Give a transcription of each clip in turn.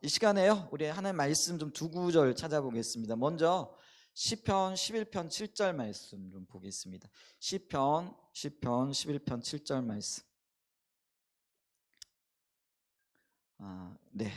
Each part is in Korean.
이 시간에요. 우리 하나님 말씀 좀 두 구절 찾아보겠습니다. 먼저 시편 11편 7절 말씀 좀 보겠습니다. 시편 11편 7절 말씀. 네.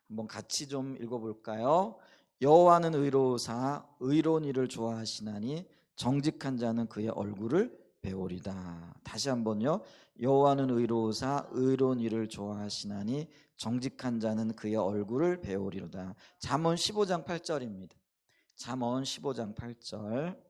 한번 같이 좀 읽어볼까요? 여호와는 의로우사 의로운 일을 좋아하시나니 정직한 자는 그의 얼굴을 배우리다. 다시 한번요. 여호와는 의로우사 의로운 일을 좋아하시나니 정직한 자는 그의 얼굴을 배우리로다. 잠언 15장 8절입니다. 잠언 15장 8절.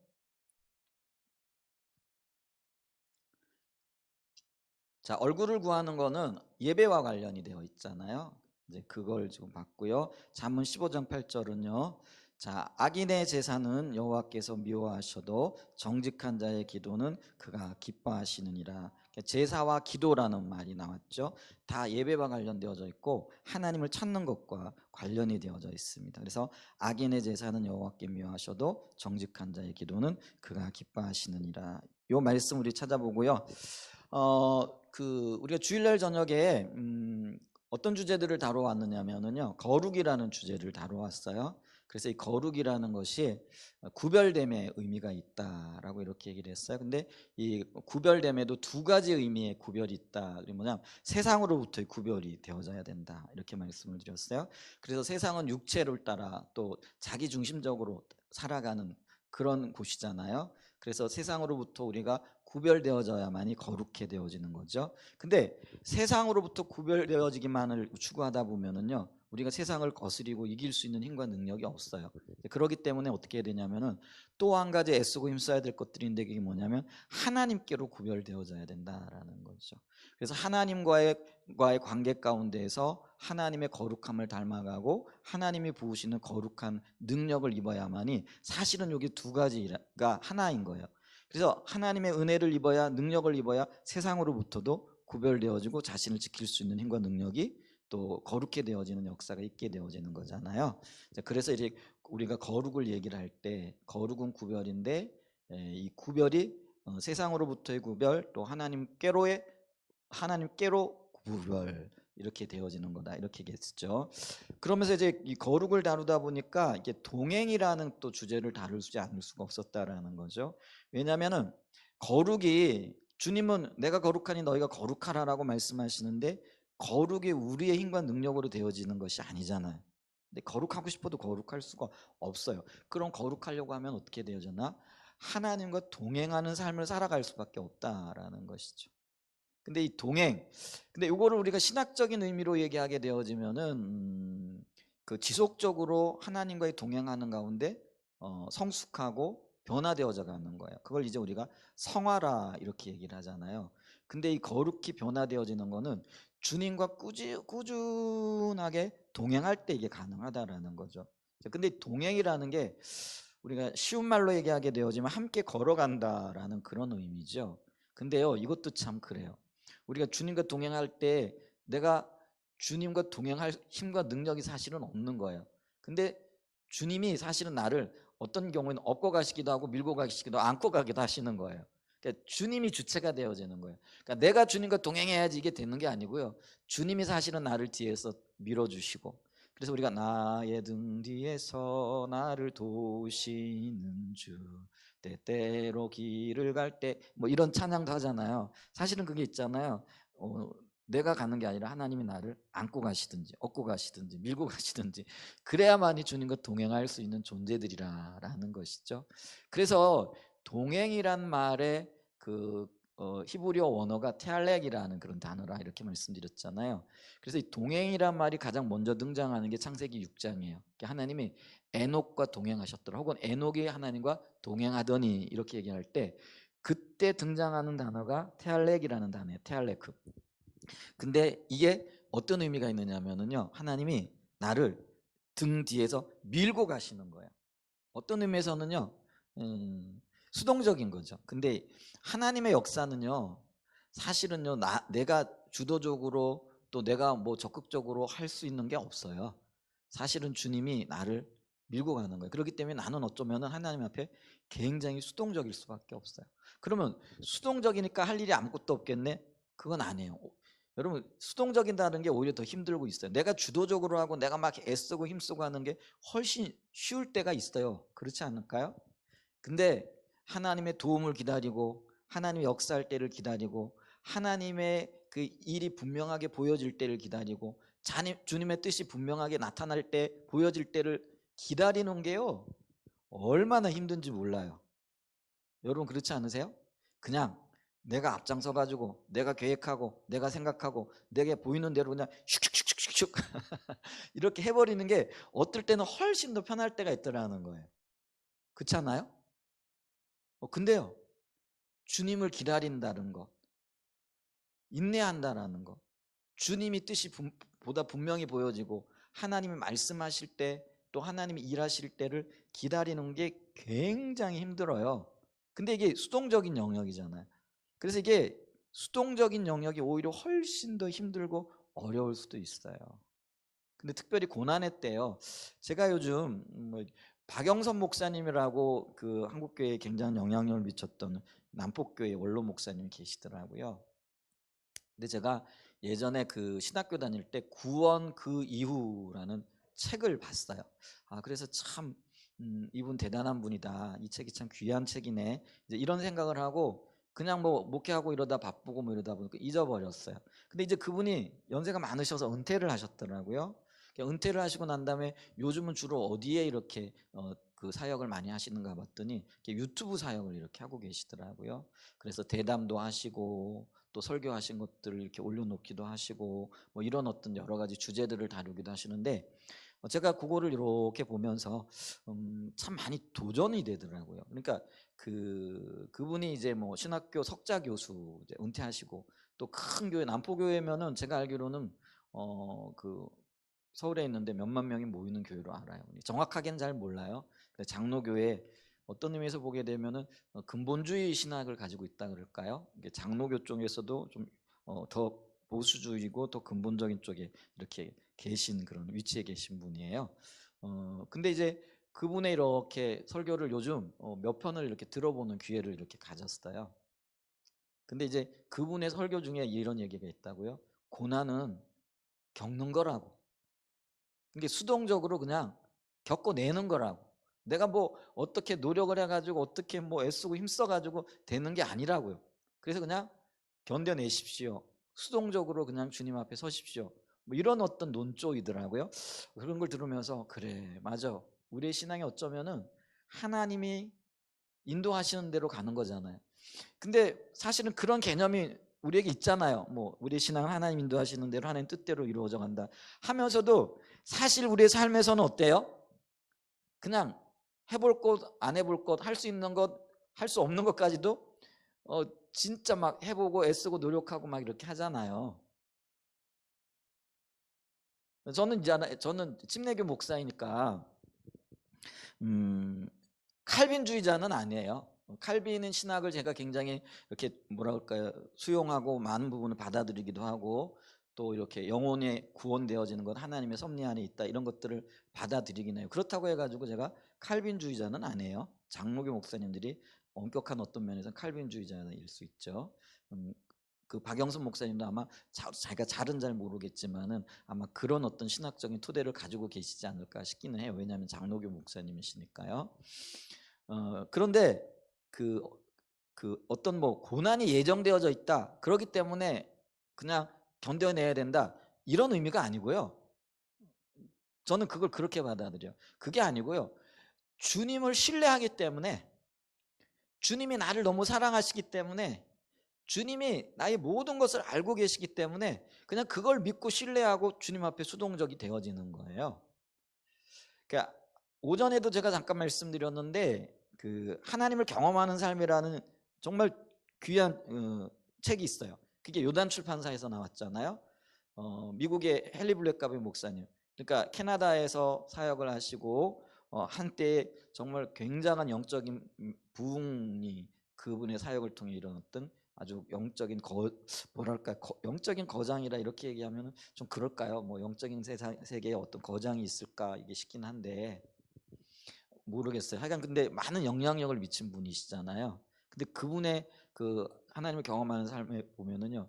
자, 얼굴을 구하는 거는 예배와 관련이 되어 있잖아요. 이제 그걸 지금 봤고요. 잠언 15장 8절은요. 자, 악인의 제사는 여호와께서 미워하셔도 정직한 자의 기도는 그가 기뻐하시느니라. 그러니까 제사와 기도라는 말이 나왔죠. 다 예배와 관련되어져 있고 하나님을 찾는 것과 관련이 되어져 있습니다. 그래서 악인의 제사는 여호와께 미워하셔도 정직한 자의 기도는 그가 기뻐하시느니라. 요 말씀 우리 찾아보고요. 우리가 주일날 저녁에 어떤 주제들을 다뤄왔느냐면요, 거룩이라는 주제를 다뤄왔어요. 그래서 이 거룩이라는 것이 구별됨의 의미가 있다라고 이렇게 얘기를 했어요. 근데 이 구별됨에도 두 가지 의미의 구별이 있다. 그게 뭐냐면 세상으로부터의 구별이 되어져야 된다, 이렇게 말씀을 드렸어요. 그래서 세상은 육체를 따라 또 자기 중심적으로 살아가는 그런 곳이잖아요. 그래서 세상으로부터 우리가 구별되어져야만이 거룩해 되어지는 거죠. 근데 세상으로부터 구별되어지기만을 추구하다 보면은요, 우리가 세상을 거스리고 이길 수 있는 힘과 능력이 없어요. 그렇기 때문에 어떻게 해야 되냐면은 또 한 가지 애쓰고 힘써야 될 것들인데, 그게 뭐냐면 하나님께로 구별되어져야 된다라는 거죠. 그래서 하나님과의 관계 가운데에서 하나님의 거룩함을 닮아가고 하나님이 부으시는 거룩한 능력을 입어야만이, 사실은 여기 두 가지가 하나인 거예요. 그래서 하나님의 은혜를 입어야, 능력을 입어야 세상으로부터도 구별되어지고 자신을 지킬 수 있는 힘과 능력이 또 거룩해 되어지는 역사가 있게 되어지는 거잖아요. 그래서 이제 우리가 거룩을 얘기를 할 때, 거룩은 구별인데 이 구별이 세상으로부터의 구별, 또 하나님께로 구별, 이렇게 되어지는 거다, 이렇게 얘기했죠. 그러면서 이제 이 거룩을 다루다 보니까 이게 동행이라는 또 주제를 다루지 않을 수가 없었다라는 거죠. 왜냐하면은 거룩이, 주님은 내가 거룩하니 너희가 거룩하라라고 말씀하시는데, 거룩이 우리의 힘과 능력으로 되어지는 것이 아니잖아요. 근데 거룩하고 싶어도 거룩할 수가 없어요. 그럼 거룩하려고 하면 어떻게 되어지나? 하나님과 동행하는 삶을 살아갈 수밖에 없다라는 것이죠. 근데 이 동행, 근데 이거를 우리가 신학적인 의미로 얘기하게 되어지면은 그 지속적으로 하나님과의 동행하는 가운데 성숙하고 변화되어져 가는 거예요. 그걸 이제 우리가 성화라 이렇게 얘기를 하잖아요. 근데 이 거룩히 변화되어지는 거는 주님과 꾸준하게 동행할 때 이게 가능하다라는 거죠. 근데 동행이라는 게 우리가 쉬운 말로 얘기하게 되어지면 함께 걸어간다라는 그런 의미죠. 근데요, 이것도 참 그래요. 우리가 주님과 동행할 때 내가 주님과 동행할 힘과 능력이 사실은 없는 거예요. 근데 주님이 사실은 나를 어떤 경우에는 업고 가시기도 하고 밀고 가시기도 하고 안고 가기도 하시는 거예요. 그러니까 주님이 주체가 되어지는 거예요. 그러니까 내가 주님과 동행해야지 이게 되는 게 아니고요, 주님이 사실은 나를 뒤에서 밀어주시고, 그래서 우리가 나의 등 뒤에서 나를 도우시는 주, 때때로 길을 갈 때, 뭐 이런 찬양도 하잖아요. 사실은 그게 있잖아요. 내가 가는 게 아니라 하나님이 나를 안고 가시든지 업고 가시든지 밀고 가시든지, 그래야만이 주님과 동행할 수 있는 존재들이라는 것이죠. 그래서 동행이란 말의 히브리어 원어가 테알렉이라는 그런 단어라 이렇게 말씀드렸잖아요. 그래서 이 동행이란 말이 가장 먼저 등장하는 게 창세기 6장이에요. 하나님이 에녹과 동행하셨더라, 혹은 에녹이 하나님과 동행하더니, 이렇게 얘기할 때 그때 등장하는 단어가 테알렉이라는 단어예요. 테알레크. 근데 이게 어떤 의미가 있느냐면요, 하나님이 나를 등 뒤에서 밀고 가시는 거예요. 어떤 의미에서는요, 수동적인 거죠. 근데 하나님의 역사는요, 사실은요, 내가 주도적으로 또 내가 뭐 적극적으로 할 수 있는 게 없어요. 사실은 주님이 나를 밀고 가는 거예요. 그렇기 때문에 나는 어쩌면 하나님 앞에 굉장히 수동적일 수밖에 없어요. 그러면 수동적이니까 할 일이 아무것도 없겠네? 그건 아니에요. 여러분 수동적이다는 게 오히려 더 힘들고 있어요. 내가 주도적으로 하고 내가 막 애쓰고 힘쓰고 하는 게 훨씬 쉬울 때가 있어요. 그렇지 않을까요? 근데 하나님의 도움을 기다리고 하나님의 역사할 때를 기다리고 하나님의 그 일이 분명하게 보여질 때를 기다리고 주님의 뜻이 분명하게 나타날 때 보여질 때를 기다리는 게요 얼마나 힘든지 몰라요. 여러분 그렇지 않으세요? 그냥 내가 앞장서 가지고 내가 계획하고 내가 생각하고 내게 보이는 대로 그냥 슉슉슉슉슉 이렇게 해버리는 게 어떨 때는 훨씬 더 편할 때가 있더라는 거예요. 그렇지 않아요? 근데요 주님을 기다린다는 것, 인내한다라는 것, 주님이 뜻이 보다 분명히 보여지고 하나님이 말씀하실 때 또 하나님이 일하실 때를 기다리는 게 굉장히 힘들어요. 근데 이게 수동적인 영역이잖아요. 그래서 이게 수동적인 영역이 오히려 훨씬 더 힘들고 어려울 수도 있어요. 근데 특별히 고난의 때요. 제가 요즘 뭐 박영선 목사님이라고 그 한국교회에 굉장히 영향력을 미쳤던 남폭교회 원로 목사님이 계시더라고요. 근데 제가 예전에 그 신학교 다닐 때 구원 그 이후라는 책을 봤어요. 그래서 참 이분 대단한 분이다. 이 책이 참 귀한 책이네. 이제 이런 생각을 하고 그냥 뭐 목회하고 이러다 바쁘고 뭐 이러다 보니까 잊어버렸어요. 근데 이제 그분이 연세가 많으셔서 은퇴를 하셨더라고요. 은퇴를 하시고 난 다음에 요즘은 주로 어디에 이렇게 그 사역을 많이 하시는가 봤더니 유튜브 사역을 이렇게 하고 계시더라고요. 그래서 대담도 하시고 또 설교하신 것들을 이렇게 올려놓기도 하시고 뭐 이런 어떤 여러 가지 주제들을 다루기도 하시는데 제가 그거를 이렇게 보면서 참 많이 도전이 되더라고요. 그러니까 그분이 이제 뭐 신학교 석자 교수 이제 은퇴하시고 또 큰 교회 남포교회면은 제가 알기로는 그 서울에 있는데 몇만 명이 모이는 교회로 알아요. 정확하게는 잘 몰라요. 장로교회 어떤 의미에서 보게 되면은 근본주의 신학을 가지고 있다 그럴까요? 이게 장로교 쪽에서도 좀 더 보수주의고 더 근본적인 쪽에 이렇게 계신 그런 위치에 계신 분이에요. 근데 이제 그분의 이렇게 설교를 요즘 몇 편을 이렇게 들어보는 기회를 이렇게 가졌어요. 근데 이제 그분의 설교 중에 이런 얘기가 있다고요. 고난은 겪는 거라고. 이게 수동적으로 그냥 겪어내는 거라고. 내가 뭐 어떻게 노력을 해가지고 어떻게 뭐 애쓰고 힘써가지고 되는 게 아니라고요. 그래서 그냥 견뎌내십시오. 수동적으로 그냥 주님 앞에 서십시오. 뭐 이런 어떤 논조이더라고요. 그런 걸 들으면서 그래 맞아. 우리의 신앙이 어쩌면은 하나님이 인도하시는 대로 가는 거잖아요. 근데 사실은 그런 개념이 우리에게 있잖아요. 뭐 우리의 신앙은 하나님 인도하시는 대로 하나님 뜻대로 이루어져 간다 하면서도 사실 우리의 삶에서는 어때요? 그냥 해볼 것, 안 해볼 것, 할 수 있는 것, 할 수 없는 것까지도 어 진짜 막 해보고 애쓰고 노력하고 막 이렇게 하잖아요. 저는 침례교 목사이니까 음, 칼빈주의자는 아니에요. 칼빈은 신학을 제가 굉장히 이렇게 뭐라 그럴까요? 수용하고 많은 부분을 받아들이기도 하고 또 이렇게 영혼에 구원되어지는 것 하나님의 섭리 안에 있다 이런 것들을 받아들이긴 해요. 그렇다고 해가지고 제가 칼빈주의자는 아니에요. 장로교 목사님들이 엄격한 어떤 면에서는 칼빈주의자일 수 있죠. 그 박영선 목사님도 아마 자기가 잘은 잘 모르겠지만은 아마 그런 어떤 신학적인 토대를 가지고 계시지 않을까 싶기는 해요. 왜냐하면 장로교 목사님이시니까요. 그런데 그, 그 어떤 뭐 고난이 예정되어져 있다. 그렇기 때문에 그냥 견뎌내야 된다. 이런 의미가 아니고요. 저는 그걸 그렇게 받아들여요. 그게 아니고요. 주님을 신뢰하기 때문에 주님이 나를 너무 사랑하시기 때문에 주님이 나의 모든 것을 알고 계시기 때문에 그냥 그걸 믿고 신뢰하고 주님 앞에 수동적이 되어지는 거예요. 그러니까 오전에도 제가 잠깐 말씀드렸는데 그 하나님을 경험하는 삶이라는 정말 귀한 책이 있어요. 그게 요단 출판사에서 나왔잖아요. 미국의 헨리 블랙가비 목사님. 그러니까 캐나다에서 사역을 하시고 한때 정말 굉장한 영적인 부흥이 그분의 사역을 통해 일어났던 아주 영적인 뭐랄까 영적인 거장이라 이렇게 얘기하면 좀 그럴까요? 뭐 영적인 세계에 어떤 거장이 있을까 이게 싶긴 한데 모르겠어요. 하여간 근데 많은 영향력을 미친 분이시잖아요. 근데 그분의 그 하나님을 경험하는 삶에 보면은요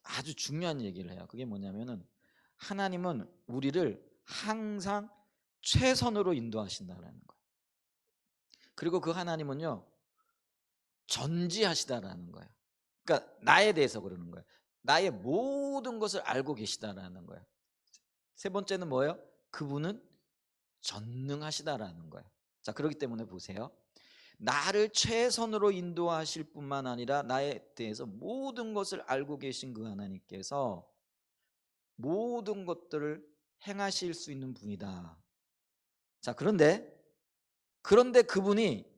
아주 중요한 얘기를 해요. 그게 뭐냐면은 하나님은 우리를 항상 최선으로 인도하신다라는 거예요. 그리고 그 하나님은요 전지하시다라는 거예요. 그러니까 나에 대해서 그러는 거예요. 나의 모든 것을 알고 계시다라는 거예요. 세 번째는 뭐예요? 그분은 전능하시다라는 거예요. 자, 그렇기 때문에 보세요. 나를 최선으로 인도하실 뿐만 아니라 나에 대해서 모든 것을 알고 계신 그 하나님께서 모든 것들을 행하실 수 있는 분이다. 자, 그런데 그분이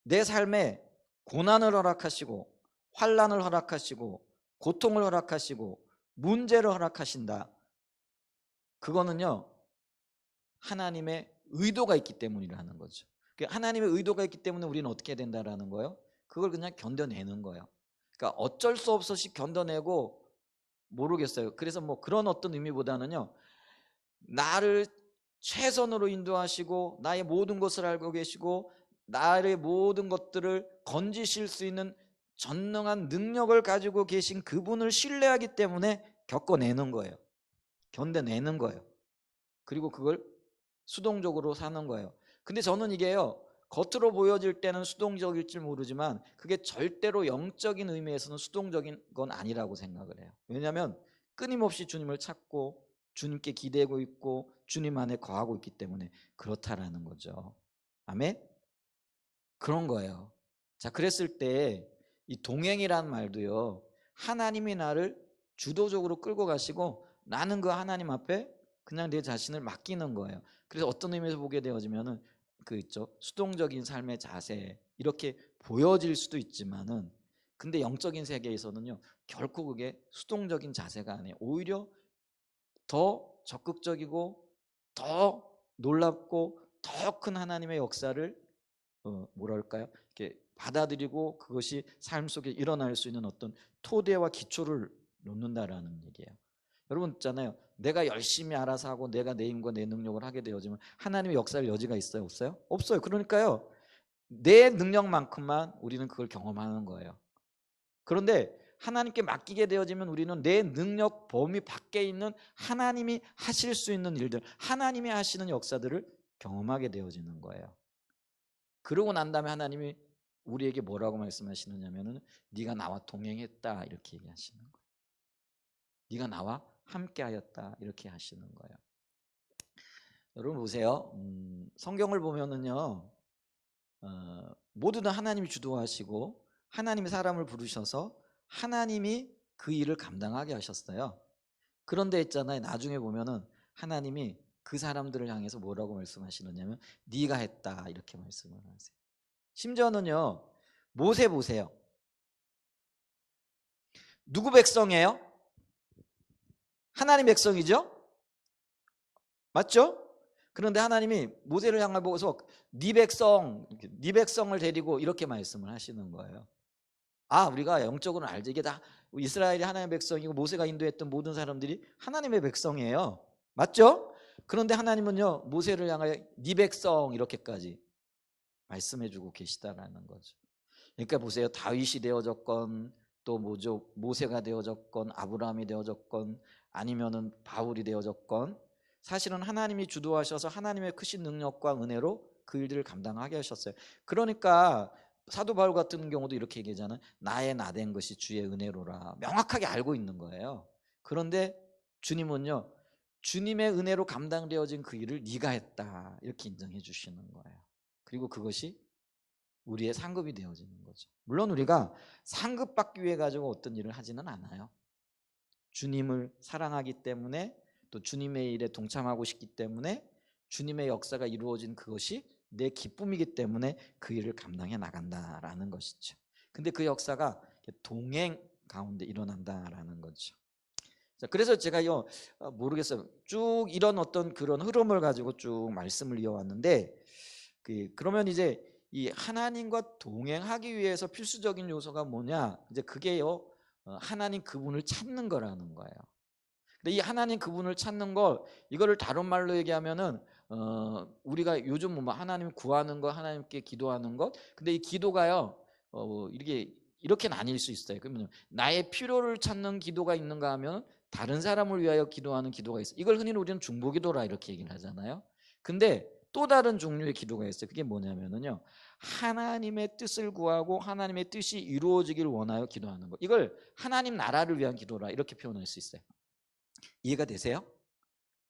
내 삶에 고난을 허락하시고 환난을 허락하시고 고통을 허락하시고 문제를 허락하신다. 그거는요 하나님의 의도가 있기 때문이라는 거죠. 하나님의 의도가 있기 때문에 우리는 어떻게 해야 된다라는 거예요? 그걸 그냥 견뎌내는 거예요. 그러니까 어쩔 수 없이 견뎌내고 모르겠어요. 그래서 뭐 그런 어떤 의미보다는요 나를 최선으로 인도하시고 나의 모든 것을 알고 계시고 나의 모든 것들을 건지실 수 있는 전능한 능력을 가지고 계신 그분을 신뢰하기 때문에 겪어내는 거예요. 견뎌내는 거예요. 그리고 그걸 수동적으로 사는 거예요. 근데 저는 이게요 겉으로 보여질 때는 수동적일지 모르지만 그게 절대로 영적인 의미에서는 수동적인 건 아니라고 생각을 해요. 왜냐하면 끊임없이 주님을 찾고 주님께 기대고 있고 주님 안에 거하고 있기 때문에 그렇다라는 거죠. 아멘? 그런 거예요. 자, 그랬을 때 이 동행이란 말도요 하나님이 나를 주도적으로 끌고 가시고 나는 그 하나님 앞에 그냥 내 자신을 맡기는 거예요. 그래서 어떤 의미에서 보게 되어지면은 그 있죠 수동적인 삶의 자세 이렇게 보여질 수도 있지만은 근데 영적인 세계에서는요 결코 그게 수동적인 자세가 아니에요. 오히려 더 적극적이고 더 놀랍고 더 큰 하나님의 역사를 뭐랄까요? 이렇게 받아들이고 그것이 삶 속에 일어날 수 있는 어떤 토대와 기초를 놓는다라는 얘기예요. 여러분 있잖아요. 내가 열심히 알아서 하고 내가 내 힘과 내 능력을 하게 되어지면 하나님의 역사할 여지가 있어요? 없어요? 없어요. 그러니까요. 내 능력만큼만 우리는 그걸 경험하는 거예요. 그런데 하나님께 맡기게 되어지면 우리는 내 능력 범위 밖에 있는 하나님이 하실 수 있는 일들, 하나님이 하시는 역사들을 경험하게 되어지는 거예요. 그러고 난 다음에 하나님이 우리에게 뭐라고 말씀하시느냐면은 네가 나와 동행했다 이렇게 얘기하시는 거예요. 네가 나와 함께하였다 이렇게 하시는 거예요. 여러분 보세요. 성경을 보면은요 모두 다 하나님이 주도하시고 하나님이 사람을 부르셔서 하나님이 그 일을 감당하게 하셨어요. 그런데 있잖아요. 나중에 보면은 하나님이 그 사람들을 향해서 뭐라고 말씀하시느냐면 네가 했다 이렇게 말씀을 하세요. 심지어는요 모세 보세요. 누구 백성이에요? 하나님 백성이죠? 맞죠? 그런데 하나님이 모세를 향해 보고서 네 백성을 데리고 이렇게 말씀을 하시는 거예요. 아, 우리가 영적으로는 알지. 이게 다 이스라엘이 하나님의 백성이고 모세가 인도했던 모든 사람들이 하나님의 백성이에요. 맞죠? 그런데 하나님은요 모세를 향하여 네 백성 이렇게까지 말씀해주고 계시다라는 거죠. 그러니까 보세요. 다윗이 되어졌건 또 뭐죠 모세가 되어졌건 아브라함이 되어졌건 아니면은 바울이 되어졌건 사실은 하나님이 주도하셔서 하나님의 크신 능력과 은혜로 그 일들을 감당하게 하셨어요. 그러니까 사도 바울 같은 경우도 이렇게 얘기하잖아요. 나의 나된 것이 주의 은혜로라. 명확하게 알고 있는 거예요. 그런데 주님은요 주님의 은혜로 감당되어진 그 일을 네가 했다 이렇게 인정해 주시는 거예요. 그리고 그것이 우리의 상급이 되어지는 거죠. 물론 우리가 상급받기 위해 가지고 어떤 일을 하지는 않아요. 주님을 사랑하기 때문에 또 주님의 일에 동참하고 싶기 때문에 주님의 역사가 이루어진 그것이 내 기쁨이기 때문에 그 일을 감당해 나간다라는 것이죠. 근데 그 역사가 동행 가운데 일어난다라는 거죠. 자, 그래서 제가요 모르겠어요. 쭉 이런 어떤 그런 흐름을 가지고 쭉 말씀을 이어왔는데 그러면 이제 이 하나님과 동행하기 위해서 필수적인 요소가 뭐냐? 이제 그게요 하나님 그분을 찾는 거라는 거예요. 근데 이 하나님 그분을 찾는 걸 이거를 다른 말로 얘기하면은 우리가 요즘 뭐 하나님 구하는 거, 하나님께 기도하는 것. 근데 이 기도가요 이렇게 이렇게 나뉠 수 있어요. 그러면 나의 필요를 찾는 기도가 있는가 하면 다른 사람을 위하여 기도하는 기도가 있어요. 이걸 흔히 우리는 중보기도라 이렇게 얘기를 하잖아요. 근데 또 다른 종류의 기도가 있어요. 그게 뭐냐면요, 하나님의 뜻을 구하고 하나님의 뜻이 이루어지길 원하여 기도하는 것. 이걸 하나님 나라를 위한 기도라 이렇게 표현할 수 있어요. 이해가 되세요?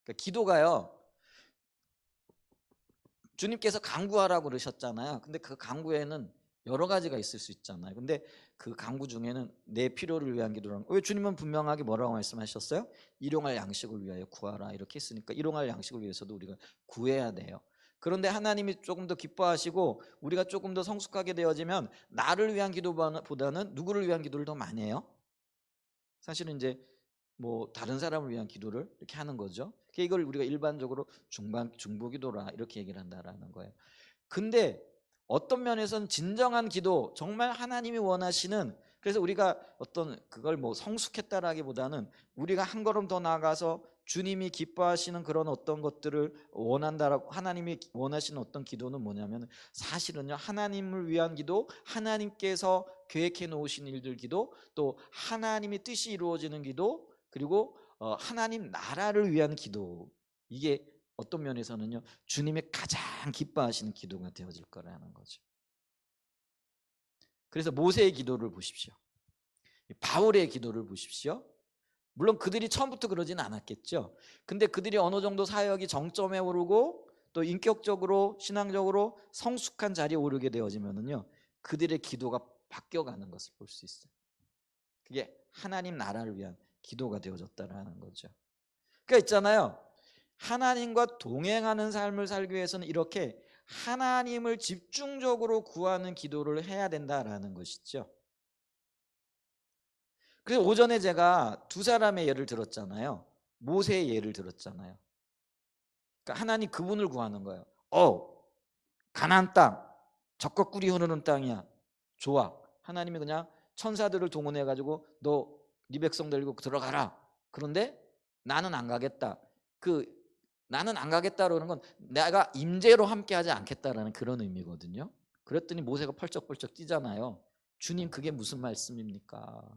그러니까 기도가요, 주님께서 간구하라고 그러셨잖아요. 근데 그 간구에는 여러 가지가 있을 수 있잖아요. 근데 그 간구 중에는 내 필요를 위한 기도라는 거. 왜 주님은 분명하게 뭐라고 말씀하셨어요? 일용할 양식을 위하여 구하라 이렇게 했으니까 일용할 양식을 위해서도 우리가 구해야 돼요. 그런데 하나님이 조금 더 기뻐하시고 우리가 조금 더 성숙하게 되어지면 나를 위한 기도보다는 누구를 위한 기도를 더 많이 해요? 사실은 이제 뭐 다른 사람을 위한 기도를 이렇게 하는 거죠. 이걸 우리가 일반적으로 중보기도라 이렇게 얘기를 한다라는 거예요. 근데 어떤 면에서는 진정한 기도, 정말 하나님이 원하시는, 그래서 우리가 어떤 그걸 뭐 성숙했다라기보다는 우리가 한 걸음 더 나아가서 주님이 기뻐하시는 그런 어떤 것들을 원한다라고, 하나님이 원하시는 어떤 기도는 뭐냐면 사실은요, 하나님을 위한 기도, 하나님께서 계획해 놓으신 일들 기도, 또 하나님의 뜻이 이루어지는 기도, 그리고 하나님 나라를 위한 기도, 이게 어떤 면에서는요, 주님이 가장 기뻐하시는 기도가 되어질 거라는 거죠. 그래서 모세의 기도를 보십시오. 바울의 기도를 보십시오. 물론 그들이 처음부터 그러지는 않았겠죠. 근데 그들이 어느 정도 사역이 정점에 오르고 또 인격적으로 신앙적으로 성숙한 자리에 오르게 되어지면은요, 그들의 기도가 바뀌어가는 것을 볼 수 있어요. 그게 하나님 나라를 위한 기도가 되어졌다라는 거죠. 그러니까 있잖아요, 하나님과 동행하는 삶을 살기 위해서는 이렇게 하나님을 집중적으로 구하는 기도를 해야 된다라는 것이죠. 그래서 오전에 제가 두 사람의 예를 들었잖아요. 모세의 예를 들었잖아요. 그러니까 하나님 그분을 구하는 거예요. 가나안 땅, 젖과 꿀이 흐르는 땅이야. 좋아. 하나님이 그냥 천사들을 동원해 가지고 너 네 백성 데리고 들어가라. 그런데 나는 안 가겠다. 나는 안 가겠다 그러는 건 내가 임재로 함께하지 않겠다라는 그런 의미거든요. 그랬더니 모세가 펄쩍펄쩍 뛰잖아요. 주님, 그게 무슨 말씀입니까?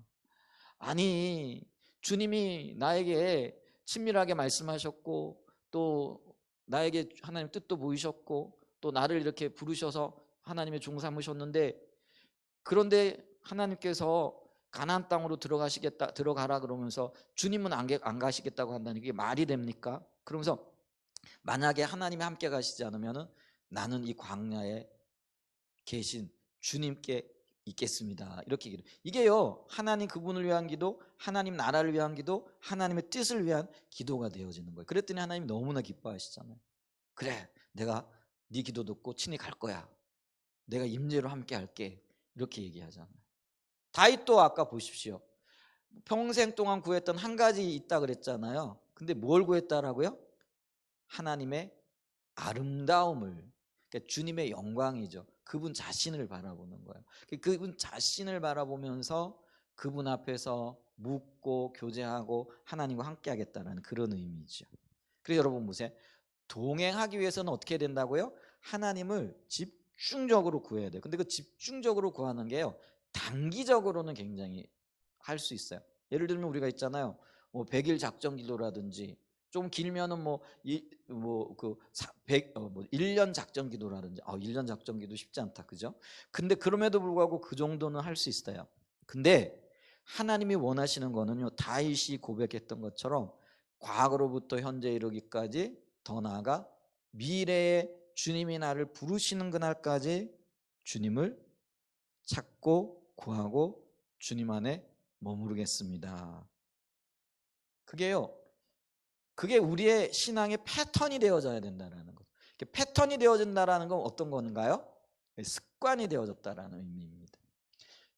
아니, 주님이 나에게 친밀하게 말씀하셨고 또 나에게 하나님 뜻도 보이셨고 또 나를 이렇게 부르셔서 하나님의 종 삼으셨는데, 그런데 하나님께서 가나안 땅으로 들어가라 그러면서 주님은 안 가시겠다고 한다는 게 말이 됩니까? 그러면서 만약에 하나님이 함께 가시지 않으면 나는 이 광야에 계신 주님께 있겠습니다. 이렇게 얘기를. 이게요, 하나님 그분을 위한 기도, 하나님 나라를 위한 기도, 하나님의 뜻을 위한 기도가 되어지는 거예요. 그랬더니 하나님이 너무나 기뻐하시잖아요. 그래, 내가 네 기도 듣고 친히 갈 거야. 내가 임재로 함께 할게. 이렇게 얘기하잖아요. 다윗도 아까 보십시오. 평생 동안 구했던 한 가지 있다 그랬잖아요. 근데 뭘 구했다라고요? 하나님의 아름다움을, 그러니까 주님의 영광이죠. 그분 자신을 바라보는 거예요. 그분 자신을 바라보면서 그분 앞에서 묻고 교제하고 하나님과 함께 하겠다는 그런 의미죠. 그래서 여러분 보세요. 동행하기 위해서는 어떻게 된다고요? 하나님을 집중적으로 구해야 돼요. 근데 그 집중적으로 구하는 게요, 단기적으로는 굉장히 할 수 있어요. 예를 들면 우리가 있잖아요, 뭐 100일 작전 기도라든지, 좀 길면은 뭐 1년 작전 기도라든지. 1년 작전 기도 쉽지 않다, 그죠? 근데 그럼에도 불구하고 그 정도는 할 수 있어요. 근데 하나님이 원하시는 거는요, 다윗이 고백했던 것처럼 과거로부터 현재 이르기까지, 더 나아가 미래에 주님이 나를 부르시는 그날까지 주님을 찾고 구하고 주님 안에 머무르겠습니다. 그게 우리의 신앙의 패턴이 되어져야 된다는 것. 패턴이 되어진다는 건 어떤 건가요? 습관이 되어졌다는 의미입니다.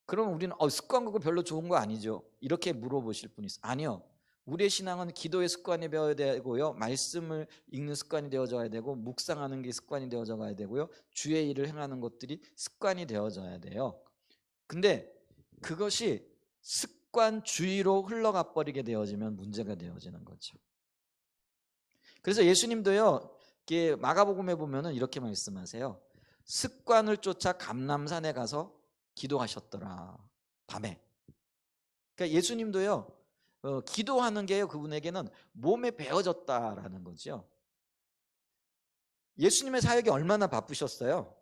그럼 우리는 습관 그거 별로 좋은 거 아니죠? 이렇게 물어보실 분이 있어요. 아니요. 우리의 신앙은 기도의 습관이 되어야 되고요, 말씀을 읽는 습관이 되어져야 되고, 묵상하는 게 습관이 되어져 가야 되고요, 주의 일을 행하는 것들이 습관이 되어져야 돼요. 근데 그것이 습관주의로 흘러가 버리게 되어지면 문제가 되어지는 거죠. 그래서 예수님도요, 마가복음에 보면은 이렇게 말씀하세요. 습관을 쫓아 감람산에 가서 기도하셨더라. 밤에. 그러니까 예수님도요, 기도하는 게요, 그분에게는 몸에 배어졌다라는 거죠. 예수님의 사역이 얼마나 바쁘셨어요.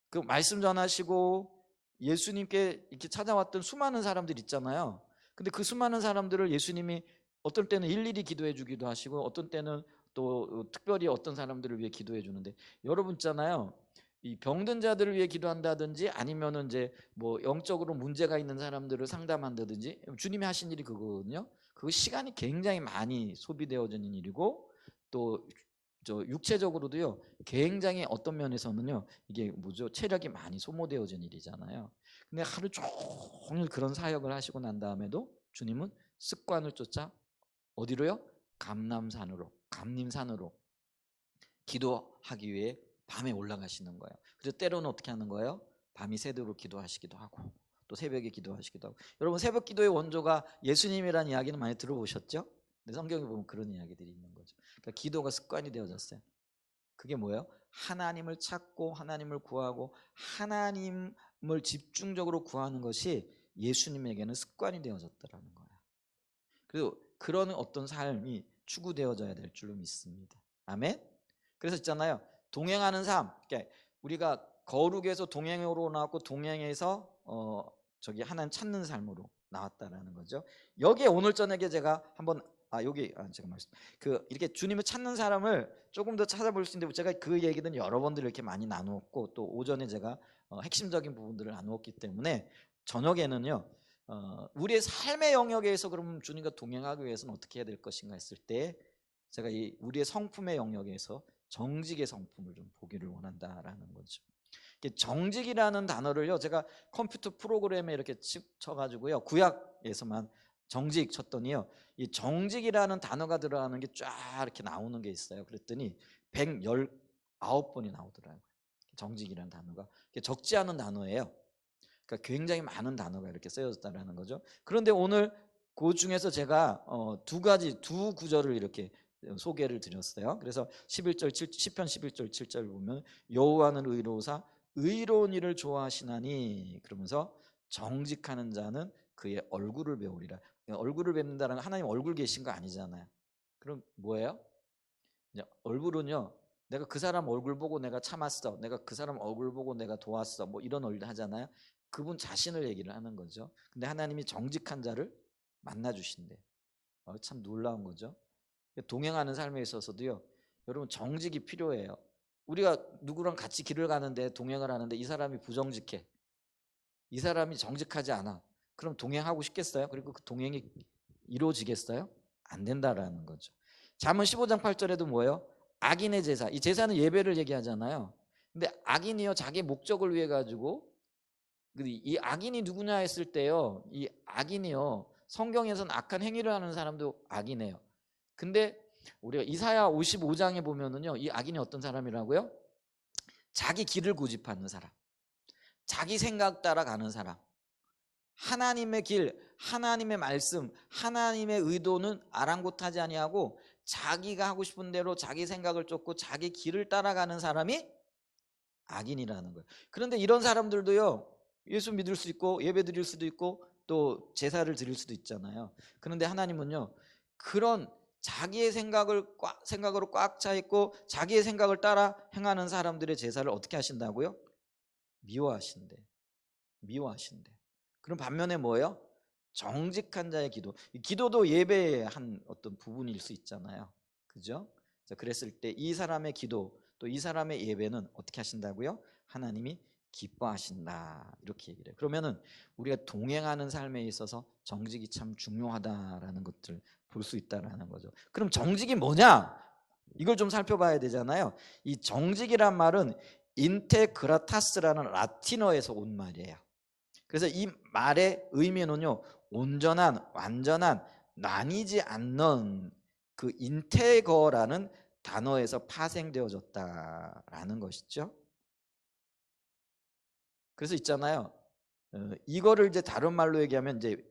그 말씀 전하시고 예수님께 이렇게 찾아왔던 수많은 사람들 있잖아요. 근데 그 수많은 사람들을 예수님이 어떤 때는 일일이 기도해 주기도 하시고 어떤 때는 또 특별히 어떤 사람들을 위해 기도해 주는데, 여러분 있잖아요, 이 병든 자들을 위해 기도한다든지 아니면은 이제 뭐 영적으로 문제가 있는 사람들을 상담한다든지 주님이 하신 일이 그거거든요. 그 시간이 굉장히 많이 소비되어지는 일이고, 또 저 육체적으로도요 굉장히 어떤 면에서는요 이게 뭐죠, 체력이 많이 소모되어진 일이잖아요. 근데 하루 종일 그런 사역을 하시고 난 다음에도 주님은 습관을 쫓아 어디로요? 감림산으로 기도하기 위해 밤에 올라가시는 거예요. 그래서 때로는 어떻게 하는 거예요? 밤이 새도록 기도하시기도 하고 또 새벽에 기도하시기도 하고. 여러분, 새벽 기도의 원조가 예수님이라는 이야기는 많이 들어보셨죠? 근데 성경에 보면 그런 이야기들이 있는 거죠. 그러니까 기도가 습관이 되어졌어요. 그게 뭐예요? 하나님을 찾고 하나님을 구하고 하나님을 집중적으로 구하는 것이 예수님에게는 습관이 되어졌다라는 거예요. 그리고 그런 어떤 삶이 추구되어져야 될 줄로 믿습니다. 아멘. 그래서 있잖아요, 동행하는 삶. 그러니까 우리가 거룩에서 동행으로 나왔고 동행에서 저기 하나님 찾는 삶으로 나왔다라는 거죠. 여기에 오늘 저녁에 제가 한번 제가 말씀 이렇게 주님을 찾는 사람을 조금 더 찾아볼 수 있는데, 제가 그 얘기는 여러 번들 이렇게 많이 나누었고 또 오전에 제가 핵심적인 부분들을 나누었기 때문에 저녁에는요 우리의 삶의 영역에서 그럼 주님과 동행하기 위해서는 어떻게 해야 될 것인가 했을 때, 제가 이 우리의 성품의 영역에서 정직의 성품을 좀 보기를 원한다라는 거죠. 정직이라는 단어를요 제가 컴퓨터 프로그램에 이렇게 쳐가지고요 구약에서만 정직 쳤더니요 이 정직이라는 단어가 들어가는 게 쫙 이렇게 나오는 게 있어요. 그랬더니 119번이 나오더라고요. 정직이라는 단어가 적지 않은 단어예요. 그러니까 굉장히 많은 단어가 이렇게 쓰여졌다는 거죠. 그런데 오늘 그 중에서 제가 두 구절을 이렇게 소개를 드렸어요. 그래서 11절 시편 11절 7절 보면 여호와는 의로우사 의로운 일을 좋아하시나니, 그러면서 정직하는 자는 그의 얼굴을 배우리라. 얼굴을 뵙는다는 건 하나님 얼굴 계신 거 아니잖아요. 그럼 뭐예요? 얼굴은요, 내가 그 사람 얼굴 보고 내가 참았어, 내가 그 사람 얼굴 보고 내가 도왔어, 뭐 이런 얼굴 하잖아요. 그분 자신을 얘기를 하는 거죠. 근데 하나님이 정직한 자를 만나 주신대. 참 놀라운 거죠. 동행하는 삶에 있어서도요 여러분 정직이 필요해요. 우리가 누구랑 같이 길을 가는데 동행을 하는데 이 사람이 부정직해, 이 사람이 정직하지 않아, 그럼 동행하고 싶겠어요? 그리고 그 동행이 이루어지겠어요? 안 된다라는 거죠. 잠언 15장 8절에도 뭐예요? 악인의 제사, 이 제사는 예배를 얘기하잖아요. 근데 악인이요 자기 목적을 위해 가지고, 이 악인이 누구냐 했을 때요 이 악인이요 성경에서는 악한 행위를 하는 사람도 악이네요. 근데 우리가 이사야 55장에 보면은요 이 악인이 어떤 사람이라고요? 자기 길을 고집하는 사람, 자기 생각 따라가는 사람, 하나님의 길, 하나님의 말씀, 하나님의 의도는 아랑곳하지 아니하고 자기가 하고 싶은 대로 자기 생각을 쫓고 자기 길을 따라가는 사람이 악인이라는 거예요. 그런데 이런 사람들도요 예수 믿을 수 있고 예배 드릴 수도 있고 또 제사를 드릴 수도 있잖아요. 그런데 하나님은요 그런 자기의 생각으로 꽉 차 있고 자기의 생각을 따라 행하는 사람들의 제사를 어떻게 하신다고요? 미워하신대. 그럼 반면에 뭐예요? 정직한 자의 기도. 기도도 예배의 한 어떤 부분일 수 있잖아요. 그죠? 그랬을 때 이 사람의 기도 또 이 사람의 예배는 어떻게 하신다고요? 하나님이 기뻐하신다, 이렇게 얘기를 해요. 그러면은 우리가 동행하는 삶에 있어서 정직이 참 중요하다라는 것들 볼 수 있다라는 거죠. 그럼 정직이 뭐냐? 이걸 좀 살펴봐야 되잖아요. 이 정직이란 말은 인테그라타스라는 라틴어에서 온 말이에요. 그래서 이 말의 의미는요 온전한, 완전한, 나뉘지 않는 그 인테거라는 단어에서 파생되어졌다라는 것이죠. 그래서 있잖아요 이거를 이제 다른 말로 얘기하면 이제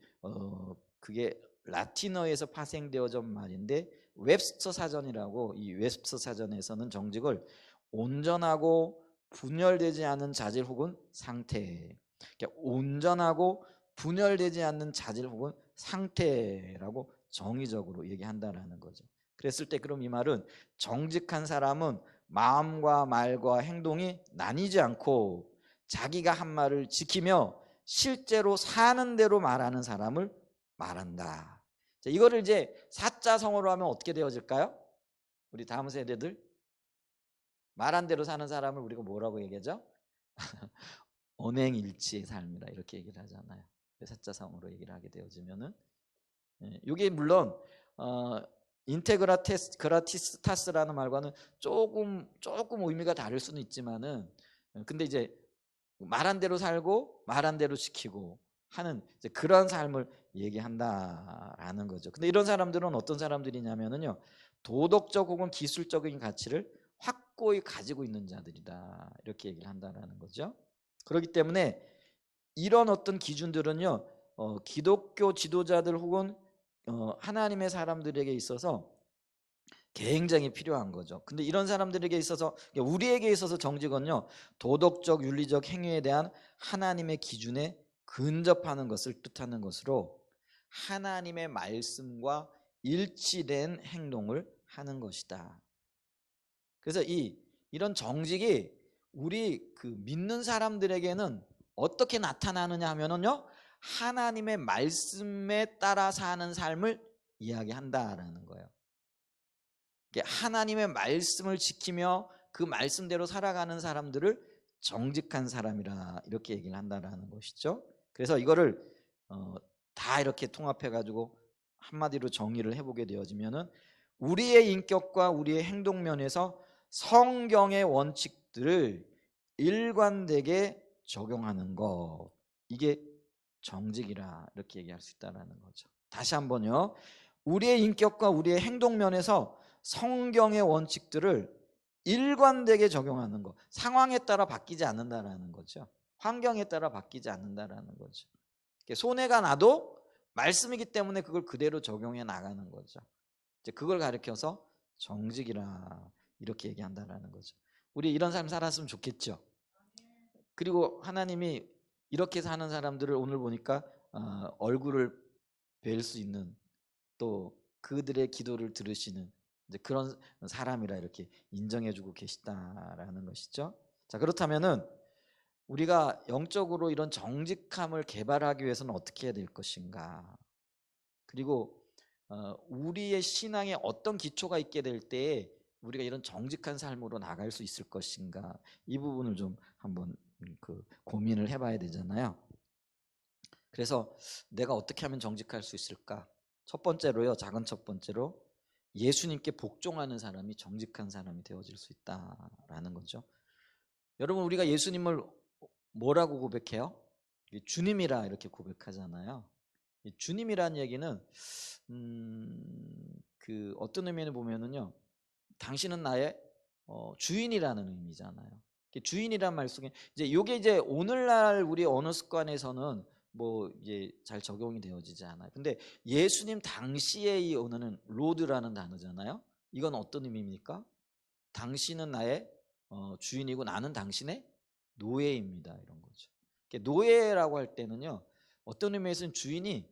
그게 라틴어에서 파생되어진 말인데, 웹스터 사전이라고, 이 웹스터 사전에서는 정직을 온전하고 분열되지 않은 자질 혹은 상태, 그러니까 온전하고 분열되지 않는 자질 혹은 상태라고 정의적으로 얘기한다라는 거죠. 그랬을 때 그럼 이 말은 정직한 사람은 마음과 말과 행동이 나뉘지 않고 자기가 한 말을 지키며 실제로 사는 대로 말하는 사람을 말한다. 자, 이거를 이제 사자성어로 하면 어떻게 되어질까요? 우리 다음 세대들 말한 대로 사는 사람을 우리가 뭐라고 얘기하죠? 언행일치의 삶이라 이렇게 얘기를 하잖아요. 사자성어로 얘기를 하게 되어지면은 이게 물론 인테그라티스타스라는 말과는 조금 의미가 다를 수는 있지만은 근데 이제 말한 대로 살고 말한 대로 지키고 하는 이제 그런 삶을 얘기한다라는 거죠. 근데 이런 사람들은 어떤 사람들이냐면은요, 도덕적 혹은 기술적인 가치를 확고히 가지고 있는 자들이다 이렇게 얘기를 한다라는 거죠. 그렇기 때문에 이런 어떤 기준들은요, 기독교 지도자들 혹은 하나님의 사람들에게 있어서 굉장히 필요한 거죠. 근데 이런 사람들에게 있어서, 우리에게 있어서 정직은요, 도덕적 윤리적 행위에 대한 하나님의 기준에 근접하는 것을 뜻하는 것으로 하나님의 말씀과 일치된 행동을 하는 것이다. 그래서 이런 정직이 우리 그 믿는 사람들에게는 어떻게 나타나느냐 하면은요, 하나님의 말씀에 따라 사는 삶을 이야기한다라는 거예요. 하나님의 말씀을 지키며 그 말씀대로 살아가는 사람들을 정직한 사람이라 이렇게 얘기를 한다라는 것이죠. 그래서 이거를 다 이렇게 통합해 가지고 한마디로 정의를 해보게 되어지면은 우리의 인격과 우리의 행동 면에서 성경의 원칙들을 일관되게 적용하는 것, 이게 정직이라 이렇게 얘기할 수 있다는 거죠. 다시 한번요, 우리의 인격과 우리의 행동 면에서 성경의 원칙들을 일관되게 적용하는 것, 상황에 따라 바뀌지 않는다라는 거죠. 환경에 따라 바뀌지 않는다라는 거죠. 손해가 나도 말씀이기 때문에 그걸 그대로 적용해 나가는 거죠. 이제 그걸 가리켜서 정직이라 이렇게 얘기한다라는 거죠. 우리 이런 삶 살았으면 좋겠죠. 그리고 하나님이 이렇게 사는 사람들을 오늘 보니까 얼굴을 뵐 수 있는, 또 그들의 기도를 들으시는 이제 그런 사람이라 이렇게 인정해주고 계시다라는 것이죠. 자, 그렇다면은 우리가 영적으로 이런 정직함을 개발하기 위해서는 어떻게 해야 될 것인가? 그리고 우리의 신앙에 어떤 기초가 있게 될 때에 우리가 이런 정직한 삶으로 나갈 수 있을 것인가? 이 부분을 좀 한번 고민을 해봐야 되잖아요. 그래서 내가 어떻게 하면 정직할 수 있을까? 첫 번째로요, 작은 첫 번째로 예수님께 복종하는 사람이 정직한 사람이 되어질 수 있다라는 거죠. 여러분, 우리가 예수님을 뭐라고 고백해요? 주님이라 이렇게 고백하잖아요. 주님이라는 얘기는 그 어떤 의미를 보면은요, 당신은 나의 주인이라는 의미잖아요. 주인이란 말 속에 이제 요게 이제 오늘날 우리 언어 습관에서는 뭐 이제 잘 적용이 되어지지 않아요. 근데 예수님 당시에 이 언어는 로드라는 단어잖아요. 이건 어떤 의미입니까? 당신은 나의 주인이고 나는 당신의 노예입니다, 이런 거죠. 노예라고 할 때는요, 어떤 의미에서는 주인이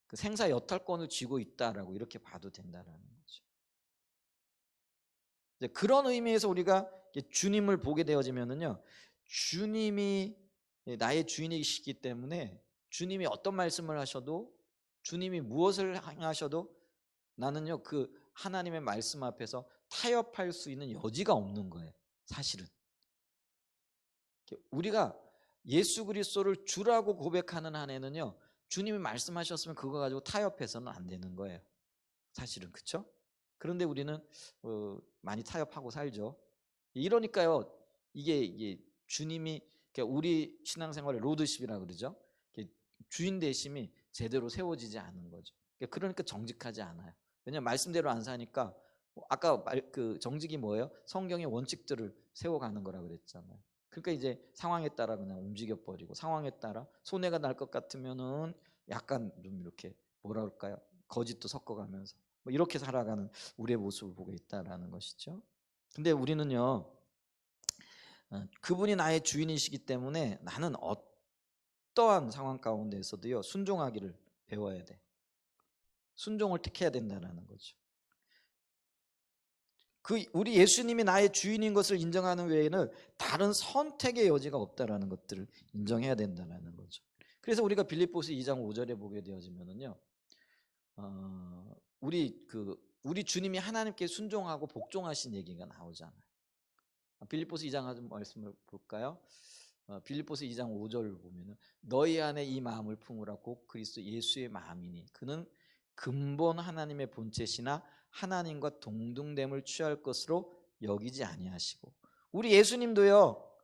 그 생사 여탈권을 쥐고 있다라고 이렇게 봐도 된다라는 거죠. 이제 그런 의미에서 우리가 주님을 보게 되어지면은요, 주님이 나의 주인이시기 때문에 주님이 어떤 말씀을 하셔도, 주님이 무엇을 행하셔도 나는요, 그 하나님의 말씀 앞에서 타협할 수 있는 여지가 없는 거예요, 사실은. 우리가 예수 그리스도를 주라고 고백하는 한에는요, 주님이 말씀하셨으면 그거 가지고 타협해서는 안 되는 거예요, 사실은. 그렇죠? 그런데 우리는 많이 타협하고 살죠. 이러니까요, 이게 주님이, 그러니까 우리 신앙생활의 로드십이라 그러죠. 주인 대심이 제대로 세워지지 않은 거죠. 그러니까 정직하지 않아요. 왜냐하면 말씀대로 안 사니까. 아까 그 정직이 뭐예요? 성경의 원칙들을 세워가는 거라 그랬잖아요. 그러니까 이제 상황에 따라 그냥 움직여 버리고, 상황에 따라 손해가 날 것 같으면은 약간 좀 이렇게 뭐라 그럴까요? 거짓도 섞어가면서 뭐 이렇게 살아가는 우리의 모습을 보고 있다라는 것이죠. 근데 우리는요, 그분이 나의 주인이시기 때문에 나는 어떠한 상황 가운데서도요 순종하기를 배워야 돼. 순종을 택해야 된다는 거죠. 우리 예수님이 나의 주인인 것을 인정하는 외에는 다른 선택의 여지가 없다라는 것들을 인정해야 된다는 거죠. 그래서 우리가 빌립보서 2장 5절에 보게 되어지면은요, 우리 주님이 하나님께 순종하고 복종하신 얘기가 나오잖아요. 빌립보서 2장 한 말씀을 볼까요? 빌립보서 2장 5절을 보면은 너희 안에 이 마음을 품으라 곧 그리스도 예수의 마음이니 그는 근본 하나님의 본체시나 하나님과 동등됨을 취할 것으로 여기지 아니하시고, 우리 예수님도요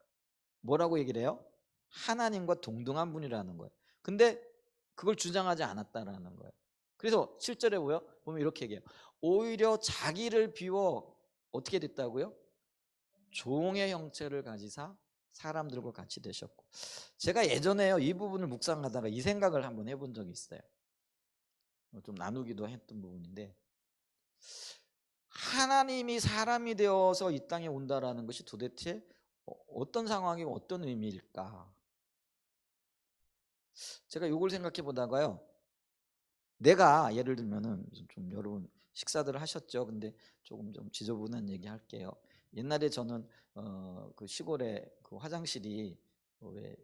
뭐라고 얘기를 해요? 하나님과 동등한 분이라는 거예요. 근데 그걸 주장하지 않았다라는 거예요. 그래서 7절에 보면 이렇게 얘기해요. 오히려 자기를 비워 어떻게 됐다고요? 종의 형체를 가지사 사람들과 같이 되셨고. 제가 예전에요 이 부분을 묵상하다가 이 생각을 한번 해본 적이 있어요. 좀 나누기도 했던 부분인데, 하나님이 사람이 되어서 이 땅에 온다라는 것이 도대체 어떤 상황이고 어떤 의미일까? 제가 이걸 생각해 보다가요, 내가 예를 들면은 좀 여러분 식사들 하셨죠? 근데 조금 좀 지저분한 얘기 할게요. 옛날에 저는 그 시골에 그 화장실이 왜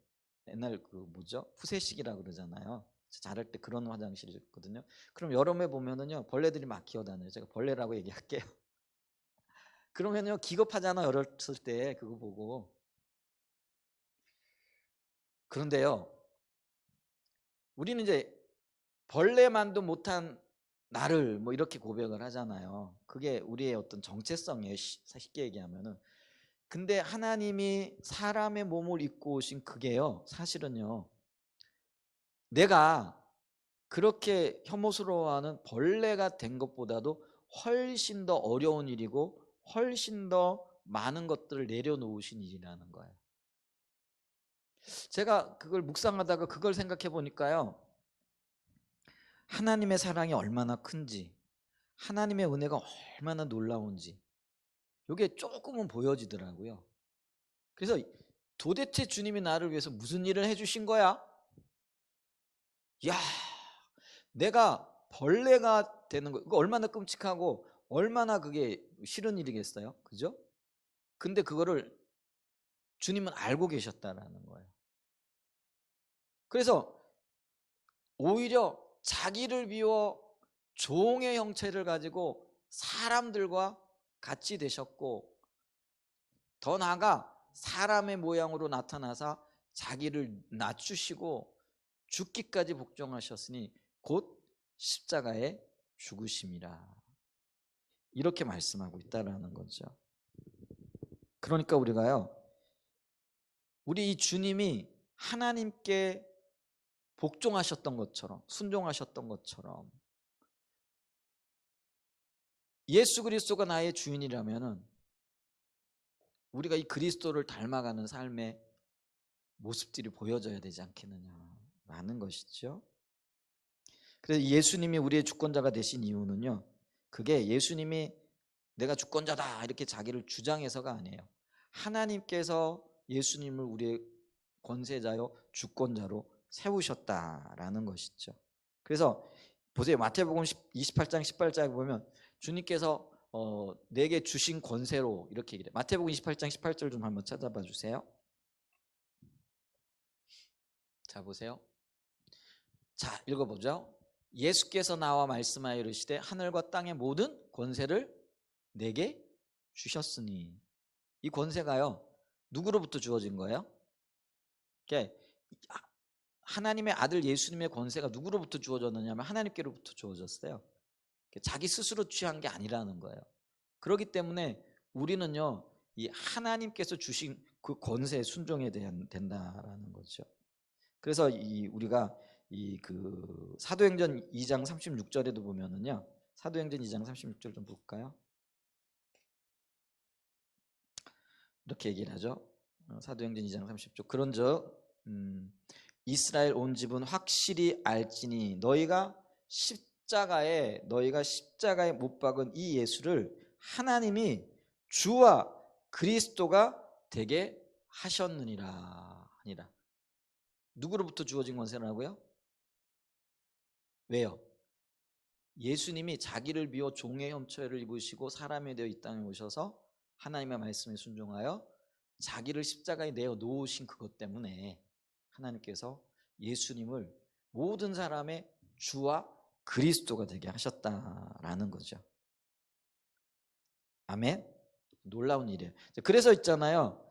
옛날 그 뭐죠? 푸세식이라 그러잖아요. 자랄 때 그런 화장실이 있거든요. 그럼 여름에 보면은요 벌레들이 막 기어다녀요. 제가 벌레라고 얘기할게요. 그러면요 기겁하잖아 어렸을 때 그거 보고. 그런데요 우리는 이제 벌레만도 못한 나를 뭐 이렇게 고백을 하잖아요. 그게 우리의 어떤 정체성이에요 쉽게 얘기하면은. 근데 하나님이 사람의 몸을 입고 오신 그게요 사실은요 내가 그렇게 혐오스러워하는 벌레가 된 것보다도 훨씬 더 어려운 일이고 훨씬 더 많은 것들을 내려놓으신 일이라는 거예요. 제가 그걸 묵상하다가 그걸 생각해 보니까요, 하나님의 사랑이 얼마나 큰지, 하나님의 은혜가 얼마나 놀라운지 이게 조금은 보여지더라고요. 그래서 도대체 주님이 나를 위해서 무슨 일을 해주신 거야? 야, 내가 벌레가 되는 거, 이거 얼마나 끔찍하고 얼마나 그게 싫은 일이겠어요, 그죠? 근데 그거를 주님은 알고 계셨다라는 거예요. 그래서 오히려 자기를 비워 종의 형체를 가지고 사람들과 같이 되셨고, 더 나아가 사람의 모양으로 나타나사 자기를 낮추시고 죽기까지 복종하셨으니 곧 십자가에 죽으심이라, 이렇게 말씀하고 있다라는 거죠. 그러니까 우리가요, 우리 이 주님이 하나님께 복종하셨던 것처럼 순종하셨던 것처럼 예수 그리스도가 나의 주인이라면은 우리가 이 그리스도를 닮아가는 삶의 모습들이 보여져야 되지 않겠느냐라는 것이죠. 그래서 예수님이 우리의 주권자가 되신 이유는요, 그게 예수님이 내가 주권자다 이렇게 자기를 주장해서가 아니에요. 하나님께서 예수님을 우리의 권세자요 주권자로 세우셨다라는 것이죠. 그래서 보세요, 마태복음 28장 18장에 보면 주님께서 내게 주신 권세로 이렇게 얘기해요. 마태복음 28장 18절 좀 한번 찾아봐 주세요. 자 보세요. 자 읽어보죠. 예수께서 나와 말씀하여 이르시되 하늘과 땅의 모든 권세를 내게 주셨으니. 이 권세가요 누구로부터 주어진 거예요? 하나님의 아들 예수님의 권세가 누구로부터 주어졌느냐면 하나님께로부터 주어졌어요. 자기 스스로 취한 게 아니라는 거예요. 그렇기 때문에 우리는요 이 하나님께서 주신 그 권세에 순종해야 된다라는 거죠. 그래서 우리가 그 사도행전 2장 36절에도 보면은요, 사도행전 2장 36절 좀 볼까요? 이렇게 얘기를 하죠. 사도행전 2장 30절. 그런즉 이스라엘 온 집은 확실히 알지니 너희가 십자가에 못 박은 이 예수를 하나님이 주와 그리스도가 되게 하셨느니라 하니라. 누구로부터 주어진 권세라고요? 왜요? 예수님이 자기를 비워 종의 형체를 입으시고 사람이 되어 이 땅에 오셔서 하나님의 말씀에 순종하여 자기를 십자가에 내어 놓으신 그것 때문에 하나님께서 예수님을 모든 사람의 주와 그리스도가 되게 하셨다라는 거죠. 아멘. 놀라운 일이에요. 그래서 있잖아요.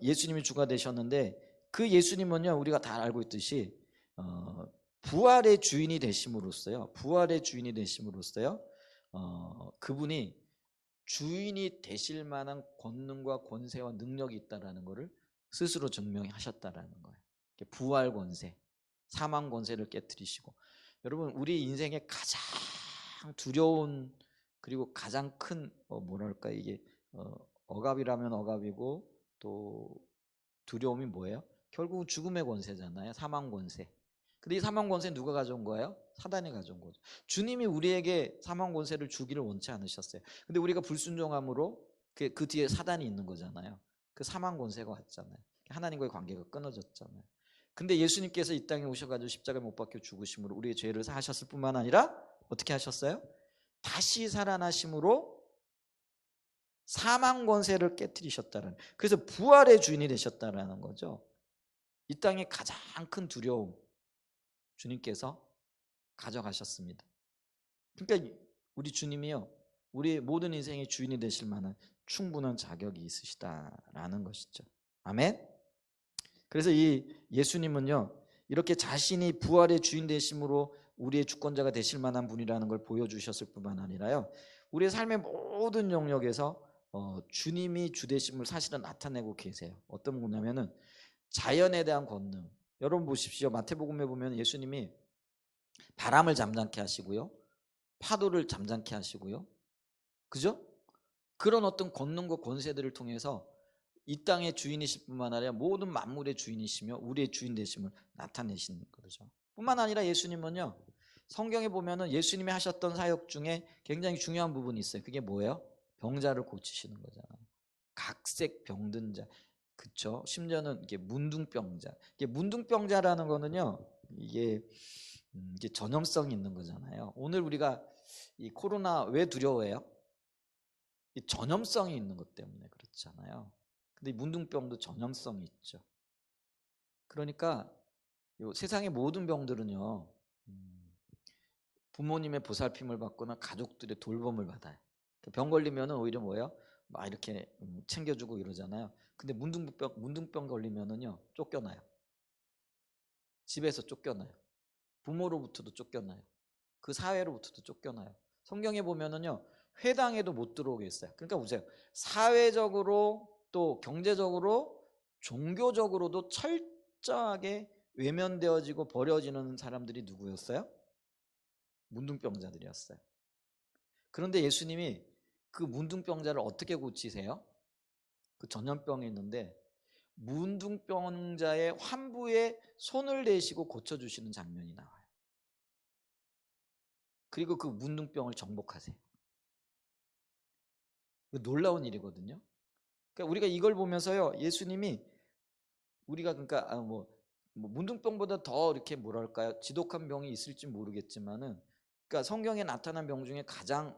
예수님이 주가 되셨는데 그 예수님은요, 우리가 다 알고 있듯이 부활의 주인이 되심으로써요. 부활의 주인이 되심으로써요. 그분이 주인이 되실 만한 권능과 권세와 능력이 있다라는 것을 스스로 증명하셨다라는 거예요. 부활 권세, 사망 권세를 깨뜨리시고, 여러분 우리 인생의 가장 두려운 그리고 가장 큰 뭐랄까 이게 억압이라면 억압이고 또 두려움이 뭐예요? 결국은 죽음의 권세잖아요. 사망 권세. 근데 이 사망 권세 누가 가져온 거예요? 사단이 가져온 거죠. 주님이 우리에게 사망 권세를 주기를 원치 않으셨어요. 근데 우리가 불순종함으로 그 뒤에 사단이 있는 거잖아요. 그 사망 권세가 왔잖아요. 하나님과의 관계가 끊어졌잖아요. 근데 예수님께서 이 땅에 오셔가지고 십자가에 못 박혀 죽으심으로 우리의 죄를 사하셨을 뿐만 아니라 어떻게 하셨어요? 다시 살아나심으로 사망 권세를 깨뜨리셨다는, 그래서 부활의 주인이 되셨다라는 거죠. 이 땅의 가장 큰 두려움 주님께서 가져가셨습니다. 그러니까 우리 주님이요, 우리 모든 인생의 주인이 되실 만한 충분한 자격이 있으시다라는 것이죠. 아멘. 그래서 이 예수님은요, 이렇게 자신이 부활의 주인 되심으로 우리의 주권자가 되실 만한 분이라는 걸 보여주셨을 뿐만 아니라요, 우리의 삶의 모든 영역에서 주님이 주되심을 사실은 나타내고 계세요. 어떤 거냐면은 자연에 대한 권능. 여러분 보십시오. 마태복음에 보면 예수님이 바람을 잠잠케 하시고요, 파도를 잠잠케 하시고요, 그죠? 그런 어떤 권능과 권세들을 통해서 이 땅의 주인이실 뿐만 아니라 모든 만물의 주인이시며 우리의 주인 되심을 나타내시는 거죠. 뿐만 아니라 예수님은요, 성경에 보면은 예수님이 하셨던 사역 중에 굉장히 중요한 부분이 있어요. 그게 뭐예요? 병자를 고치시는 거잖아요. 각색 병든 자, 그쵸? 심지어는 이게 문둥병자. 이게 문둥병자라는 거는요, 이게 전염성이 있는 거잖아요. 오늘 우리가 이 코로나 왜 두려워해요? 이 전염성이 있는 것 때문에 그렇잖아요. 근데 이 문둥병도 전염성이 있죠. 그러니까 요 세상의 모든 병들은요, 부모님의 보살핌을 받거나 가족들의 돌봄을 받아요. 병 걸리면은 오히려 뭐예요? 막 이렇게 챙겨주고 이러잖아요. 근데 문둥병 걸리면은요, 쫓겨나요. 집에서 쫓겨나요. 부모로부터도 쫓겨나요. 그 사회로부터도 쫓겨나요. 성경에 보면은요, 회당에도 못 들어오게 했어요. 그러니까 보세요. 사회적으로 또 경제적으로 종교적으로도 철저하게 외면되어지고 버려지는 사람들이 누구였어요? 문둥병자들이었어요. 그런데 예수님이 그 문둥병자를 어떻게 고치세요? 그 전염병이 있는데 문둥병자의 환부에 손을 대시고 고쳐주시는 장면이 나와요. 그리고 그 문둥병을 정복하세요. 놀라운 일이거든요. 그러니까 우리가 이걸 보면서요, 예수님이 우리가 그러니까 뭐 문둥병보다 더 이렇게 뭐랄까요, 지독한 병이 있을지 모르겠지만은, 그러니까 성경에 나타난 병 중에 가장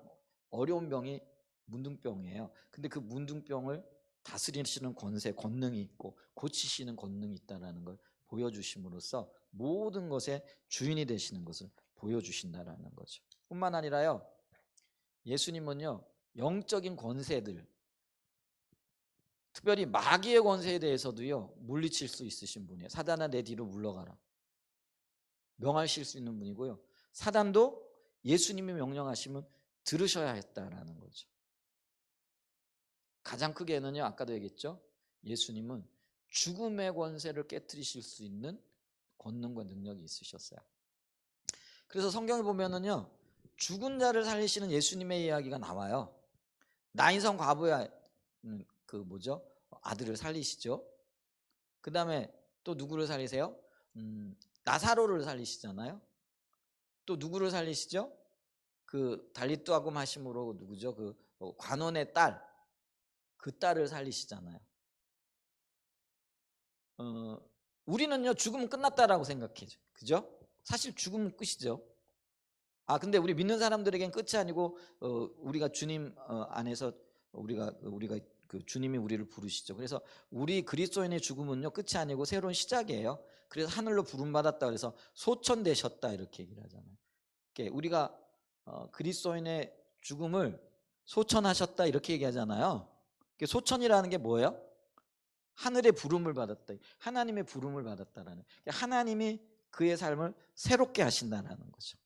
어려운 병이 문둥병이에요. 근데 그 문둥병을 다스리시는 권능이 있고 고치시는 권능이 있다라는 걸 보여주심으로써 모든 것의 주인이 되시는 것을 보여주신다라는 거죠. 뿐만 아니라요, 예수님은요, 영적인 권세들, 특별히 마귀의 권세에 대해서도요, 물리칠 수 있으신 분이에요. 사단아 내 뒤로 물러가라, 명하실 수 있는 분이고요, 사단도 예수님이 명령하시면 들으셔야 했다라는 거죠. 가장 크게는요, 아까도 얘기했죠, 예수님은 죽음의 권세를 깨뜨리실 수 있는 권능과 능력이 있으셨어요. 그래서 성경에 보면은요, 죽은 자를 살리시는 예수님의 이야기가 나와요. 나인성 과부의 그 뭐죠, 아들을 살리시죠. 그 다음에 또 누구를 살리세요? 나사로를 살리시잖아요. 또 누구를 살리시죠? 그 달리뚜아금 하심으로 누구죠? 그 관원의 딸, 그 딸을 살리시잖아요. 우리는요 죽으면 끝났다라고 생각해요. 그죠? 사실 죽으면 끝이죠. 근데 우리 믿는 사람들에겐 끝이 아니고 우리가 주님 안에서 우리가 그 주님이 우리를 부르시죠. 그래서 우리 그리스도인의 죽음은요 끝이 아니고 새로운 시작이에요. 그래서 하늘로 부름 받았다 그래서 소천되셨다 이렇게 얘기를 하잖아요. 우리가 그리스도인의 죽음을 소천하셨다 이렇게 얘기하잖아요. 소천이라는 게 뭐예요? 하늘의 부름을 받았다. 하나님의 부름을 받았다라는. 하나님이 그의 삶을 새롭게 하신다는 거죠.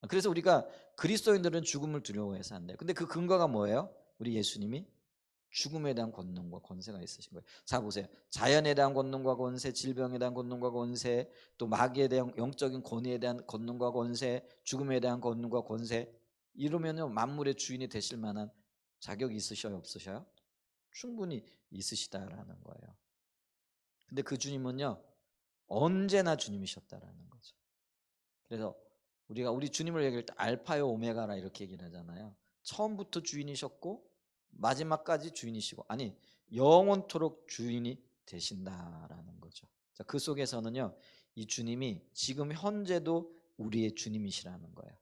그래서 우리가 그리스도인들은 죽음을 두려워해서 안 돼요. 근데 그 근거가 뭐예요? 우리 예수님이 죽음에 대한 권능과 권세가 있으신 거예요. 자 보세요. 자연에 대한 권능과 권세, 질병에 대한 권능과 권세, 또 마귀에 대한 영적인 권위에 대한 권능과 권세, 죽음에 대한 권능과 권세, 이러면요 만물의 주인이 되실 만한 자격이 있으셔요, 없으셔요? 충분히 있으시다라는 거예요. 근데 그 주님은요 언제나 주님이셨다라는 거죠. 그래서 우리 주님을 얘기할 때 알파요 오메가라 이렇게 얘기를 하잖아요. 처음부터 주인이셨고 마지막까지 주인이시고, 아니 영원토록 주인이 되신다라는 거죠. 자, 그 속에서는요 이 주님이 지금 현재도 우리의 주님이시라는 거예요.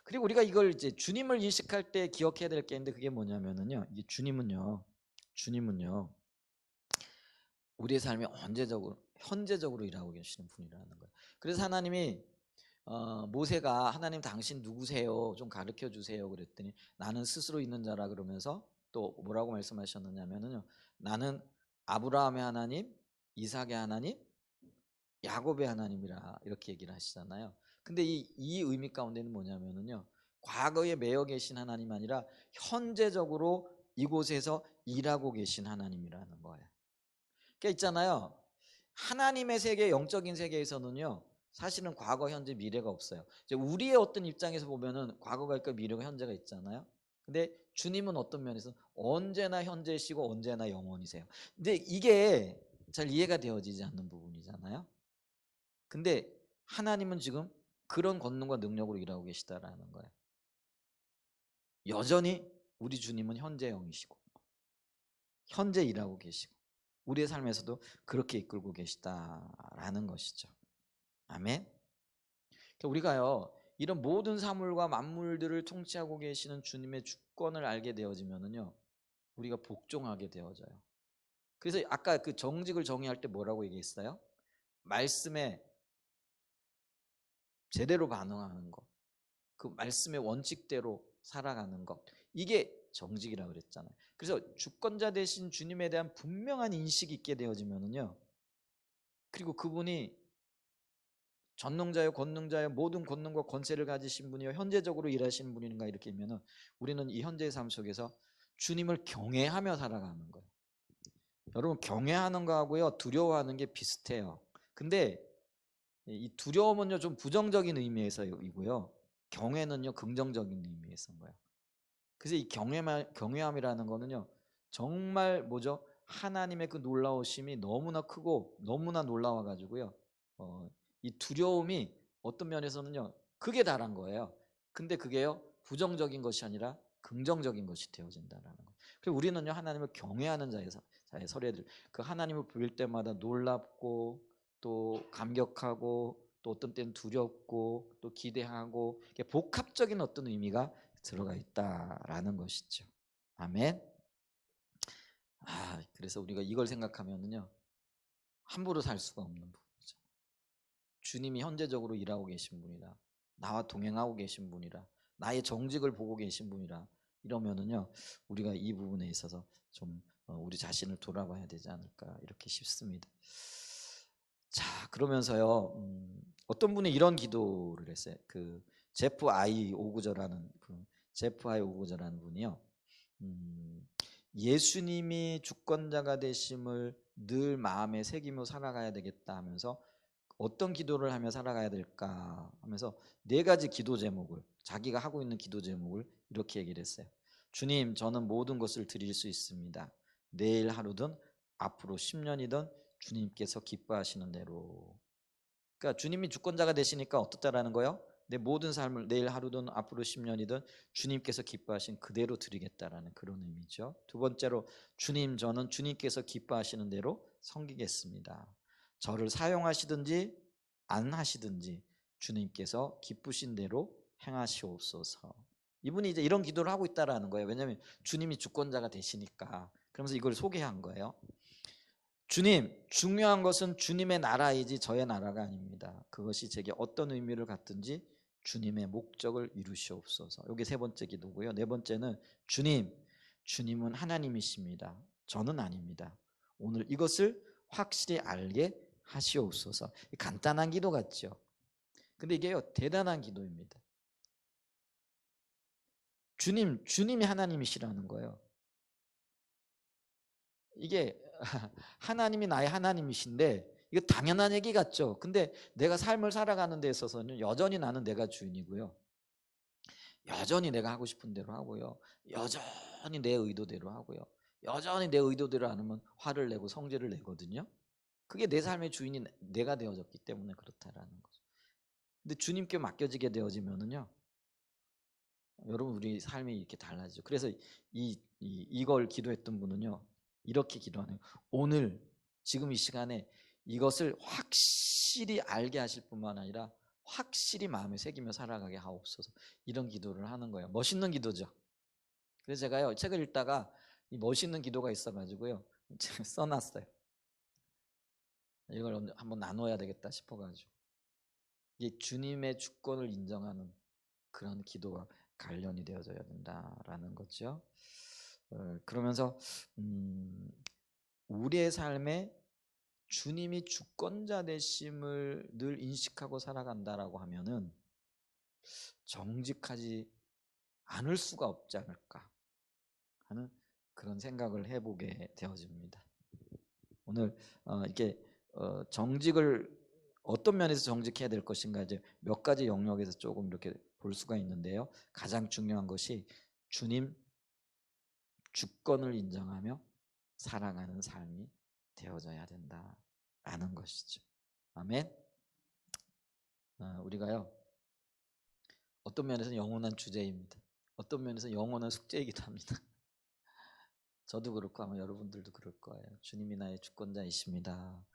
그리고 우리가 이걸 이제 주님을 인식할 때 기억해야 될 게 있는데, 그게 뭐냐면은요, 이 주님은요 우리의 삶에 현재적으로 일하고 계시는 분이라는 거예요. 그래서 하나님이 모세가 하나님 당신 누구세요? 좀 가르쳐 주세요. 그랬더니 나는 스스로 있는 자라 그러면서 또 뭐라고 말씀하셨느냐면요, 나는 아브라함의 하나님, 이삭의 하나님, 야곱의 하나님이라 이렇게 얘기를 하시잖아요. 근데 이 의미 가운데는 뭐냐면요, 과거에 매여 계신 하나님 아니라 현재적으로 이곳에서 일하고 계신 하나님이라는 거예요. 그러니까 있잖아요, 하나님의 세계, 영적인 세계에서는요 사실은 과거, 현재, 미래가 없어요. 이제 우리의 어떤 입장에서 보면은 과거가 있고 미래가, 현재가 있잖아요. 근데 주님은 어떤 면에서 언제나 현재시고 언제나 영원이세요. 근데 이게 잘 이해가 되어지지 않는 부분이잖아요. 근데 하나님은 지금 그런 권능과 능력으로 일하고 계시다라는 거예요. 여전히 우리 주님은 현재 영이시고 현재 일하고 계시고 우리의 삶에서도 그렇게 이끌고 계시다라는 것이죠. 아멘. 우리가요 이런 모든 사물과 만물들을 통치하고 계시는 주님의 주권을 알게 되어지면은요 우리가 복종하게 되어져요. 그래서 아까 그 정직을 정의할 때 뭐라고 얘기했어요? 말씀에 제대로 반응하는 것, 그 말씀의 원칙대로 살아가는 것, 이게 정직이라고 그랬잖아요. 그래서 주권자 대신 주님에 대한 분명한 인식이 있게 되어지면은요, 그리고 그분이 전능자요 권능자요 모든 권능과 권세를 가지신 분이요 현재적으로 일하시는 분인가 이렇게 하면은 우리는 이 현재의 삶 속에서 주님을 경외하며 살아가는 거예요. 여러분, 경외하는 거하고요 두려워하는 게 비슷해요. 근데 이 두려움은요 좀 부정적인 의미에서이고요, 경외는요 긍정적인 의미에서인 거예요. 그래서 이 경외함이라는 거는요 정말 뭐죠? 하나님의 그 놀라우심이 너무나 크고 너무나 놀라워 가지고요 이 두려움이 어떤 면에서는요 극에 달한 거예요. 근데 그게요 부정적인 것이 아니라 긍정적인 것이 되어진다라는 거예요. 그래서 우리는요 하나님을 경외하는 자의 서례들, 그 하나님을 볼 때마다 놀랍고 또 감격하고 또 어떤 때는 두렵고 또 기대하고, 이렇게 복합적인 어떤 의미가 들어가 있다라는 것이죠. 아멘. 그래서 우리가 이걸 생각하면은요 함부로 살 수가 없는 부분이죠. 주님이 현재적으로 일하고 계신 분이라, 나와 동행하고 계신 분이라, 나의 정직을 보고 계신 분이라 이러면은요 우리가 이 부분에 있어서 좀 우리 자신을 돌아봐야 되지 않을까 이렇게 싶습니다. 자, 그러면서요 어떤 분이 이런 기도를 했어요. 그 제프 아이 오구저라는 분이요 예수님이 주권자가 되심을 늘 마음에 새기며 살아가야 되겠다 하면서 어떤 기도를 하며 살아가야 될까 하면서 4가지 기도 제목을, 자기가 하고 있는 기도 제목을 이렇게 얘기를 했어요. 주님, 저는 모든 것을 드릴 수 있습니다. 내일 하루든 앞으로 10년이든 주님께서 기뻐하시는 대로. 그러니까 주님이 주권자가 되시니까 어떻다라는 거예요? 내 모든 삶을 내일 하루든 앞으로 10년이든 주님께서 기뻐하신 그대로 드리겠다라는 그런 의미죠. 두 번째로 주님, 저는 주님께서 기뻐하시는 대로 섬기겠습니다. 저를 사용하시든지 안 하시든지 주님께서 기쁘신 대로 행하시옵소서. 이분이 이제 이런 기도를 하고 있다라는 거예요. 왜냐하면 주님이 주권자가 되시니까. 그러면서 이걸 소개한 거예요. 주님, 중요한 것은 주님의 나라이지 저의 나라가 아닙니다. 그것이 제게 어떤 의미를 갖든지 주님의 목적을 이루시옵소서. 이게 세 번째 기도고요. 네 번째는 주님, 주님은 하나님이십니다. 저는 아닙니다. 오늘 이것을 확실히 알게 하시옵소서. 간단한 기도 같죠. 근데 이게요, 대단한 기도입니다. 주님이 하나님이시라는 거예요. 이게 하나님이 나의 하나님이신데 이거 당연한 얘기 같죠. 근데 내가 삶을 살아가는 데 있어서는 여전히 나는 내가 주인이고요. 여전히 내가 하고 싶은 대로 하고요. 여전히 내 의도대로 하고요. 여전히 내 의도대로 안 하면 화를 내고 성질을 내거든요. 그게 내 삶의 주인이 내가 되어졌기 때문에 그렇다라는 거죠. 근데 주님께 맡겨지게 되어지면은요. 여러분 우리 삶이 이렇게 달라지죠. 그래서 이걸 기도했던 분은요. 이렇게 기도하네요. 오늘 지금 이 시간에 이것을 확실히 알게 하실 뿐만 아니라 확실히 마음에 새기며 살아가게 하옵소서. 이런 기도를 하는 거예요. 멋있는 기도죠. 그래서 제가요 책을 읽다가 이 멋있는 기도가 있어가지고요 제가 써놨어요. 이걸 한번 나눠야 되겠다 싶어가지고 이게 주님의 주권을 인정하는 그런 기도가 관련이 되어져야 된다라는 거죠. 그러면서 우리의 삶에 주님이 주권자 되심을 늘 인식하고 살아간다라고 하면은 정직하지 않을 수가 없지 않을까 하는 그런 생각을 해보게 되어집니다. 오늘 이렇게 정직을 어떤 면에서 정직해야 될 것인가 이제 몇 가지 영역에서 조금 이렇게 볼 수가 있는데요. 가장 중요한 것이 주님 주권을 인정하며 살아가는 삶이 되어져야 된다라는 것이죠. 아멘. 우리가요 어떤 면에서는 영원한 주제입니다. 어떤 면에서는 영원한 숙제이기도 합니다. 저도 그렇고 아마 여러분들도 그럴 거예요. 주님이 나의 주권자이십니다.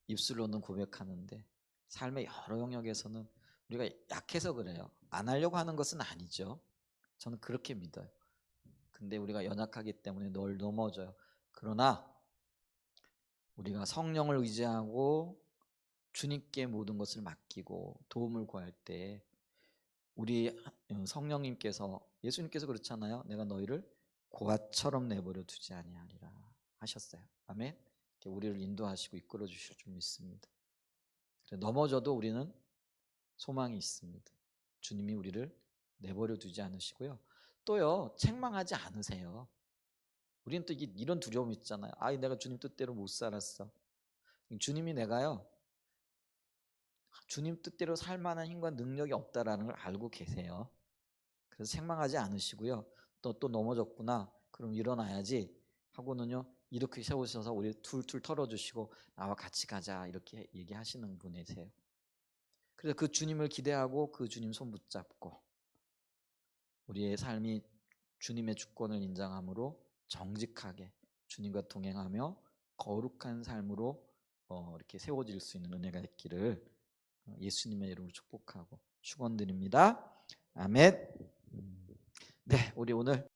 입술로는 고백하는데 삶의 여러 영역에서는 우리가 약해서 그래요. 안 하려고 하는 것은 아니죠. 저는 그렇게 믿어요. 근데 우리가 연약하기 때문에 늘 넘어져요. 그러나 우리가 성령을 의지하고 주님께 모든 것을 맡기고 도움을 구할 때 우리 성령님께서 예수님께서 그렇잖아요. 내가 너희를 고아처럼 내버려 두지 아니하리라 하셨어요. 아멘. 우리를 인도하시고 이끌어 주실 줄 믿습니다. 넘어져도 우리는 소망이 있습니다. 주님이 우리를 내버려 두지 않으시고요. 또요 책망하지 않으세요. 우리는 또 이런 두려움이 있잖아요. 내가 주님 뜻대로 못 살았어. 주님이 내가요 주님 뜻대로 살 만한 힘과 능력이 없다라는 걸 알고 계세요. 그래서 책망하지 않으시고요. 또 넘어졌구나. 그럼 일어나야지 하고는요. 이렇게 세우셔서 우리 툴툴 털어주시고 나와 같이 가자 이렇게 얘기하시는 분이세요. 그래서 그 주님을 기대하고 그 주님 손 붙잡고 우리의 삶이 주님의 주권을 인정함으로 정직하게 주님과 동행하며 거룩한 삶으로 이렇게 세워질 수 있는 은혜가 있기를 예수님의 이름으로 축복하고 축원드립니다. 아멘. 네, 우리 오늘